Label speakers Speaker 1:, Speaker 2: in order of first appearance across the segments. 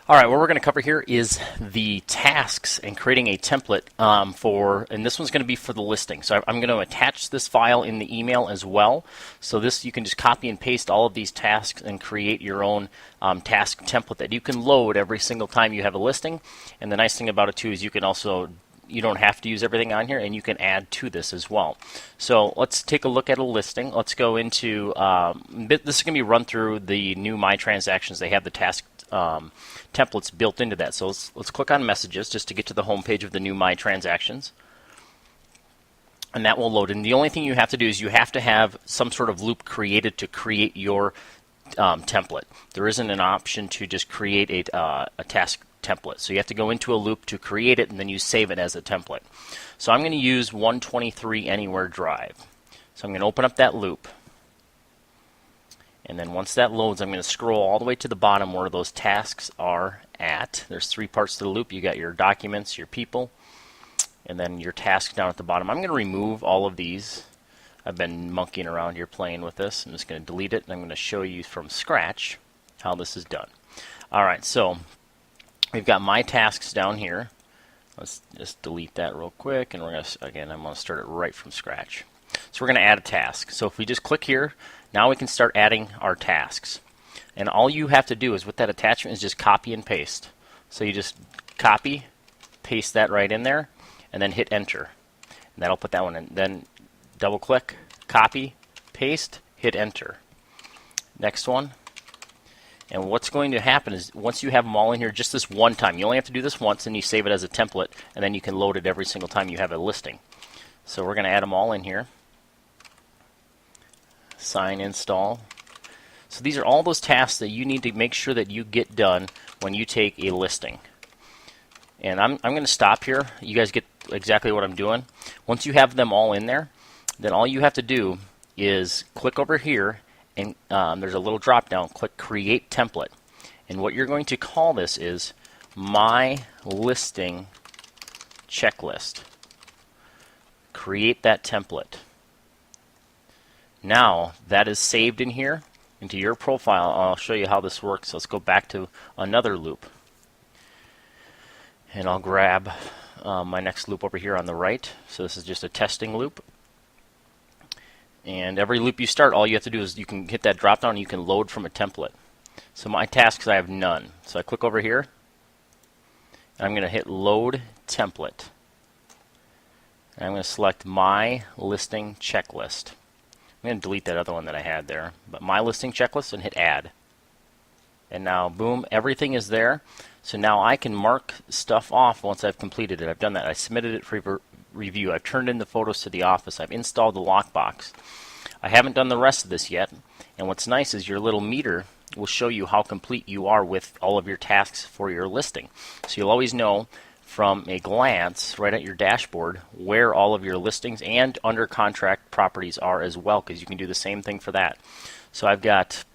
Speaker 1: All right, what we're going to cover here is the tasks and creating a template and this one's going to be for the listing. So I'm going to attach this file in the email as well. So this, you can just copy and paste all of these tasks and create your own task template that you can load every single time you have a listing. And the nice thing about it too is you don't have to use everything on here, and you can add to this as well. So let's take a look at a listing. Let's go into, this is going to be run through the new My Transactions. They have the task templates built into that. So let's click on Messages just to get to the home page of the new My Transactions. And that will load. And the only thing you have to do is you have to have some sort of loop created to create your template. There isn't an option to just create a task template. So you have to go into a loop to create it, and then you save it as a template. So I'm going to use 123 Anywhere Drive. So I'm going to open up that loop. And then once that loads, I'm going to scroll all the way to the bottom where those tasks are at. There's three parts to the loop. You got your documents, your people, and then your tasks down at the bottom. I'm going to remove all of these. I've been monkeying around here playing with this. I'm just going to delete it, and I'm going to show you from scratch how this is done. All right, so we've got my tasks down here. Let's just delete that real quick, and we're going to, again, I'm going to start it right from scratch. So we're going to add a task. So if we just click here, now we can start adding our tasks. And all you have to do is with that attachment is just copy and paste. So you just copy, paste that right in there, and then hit enter. And that'll put that one in. Then double click, copy, paste, hit enter. Next one. And what's going to happen is once you have them all in here just this one time, you only have to do this once and you save it as a template, and then you can load it every single time you have a listing. So we're going to add them all in here. Sign, install. So these are all those tasks that you need to make sure that you get done when you take a listing. And I'm going to stop here. You guys get exactly what I'm doing. Once you have them all in there, then all you have to do is click over here, and there's a little drop down. Click Create Template. And what you're going to call this is My Listing Checklist. Create that template. Now that is saved in here into your profile. I'll show you how this works. Let's go back to another loop. And I'll grab my next loop over here on the right. So this is just a testing loop. And every loop you start, all you have to do is you can hit that drop down and you can load from a template. So my tasks, I have none. So I click over here. And I'm going to hit Load Template. And I'm going to select My Listing Checklist. I'm going to delete that other one that I had there. But My Listing Checklist, and hit Add. And now, boom, everything is there. So now I can mark stuff off once I've completed it. I've done that. I submitted it for review. I've turned in the photos to the office. I've installed the lockbox. I haven't done the rest of this yet. And what's nice is your little meter will show you how complete you are with all of your tasks for your listing. So you'll always know from a glance right at your dashboard where all of your listings and under contract properties are as well, because you can do the same thing for that. So I've got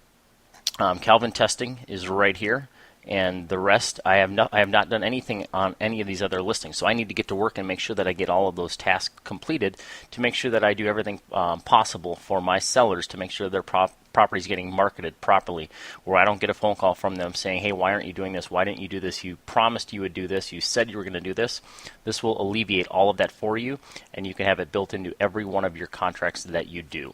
Speaker 1: Calvin Testing is right here, and the rest I have not done anything on any of these other listings. So I need to get to work and make sure that I get all of those tasks completed to make sure that I do everything possible for my sellers to make sure their property is getting marketed properly, where I don't get a phone call from them saying, hey, why aren't you doing this? Why didn't you do this? You promised you would do this. You said you were going to do this. This will alleviate all of that for you, and you can have it built into every one of your contracts that you do.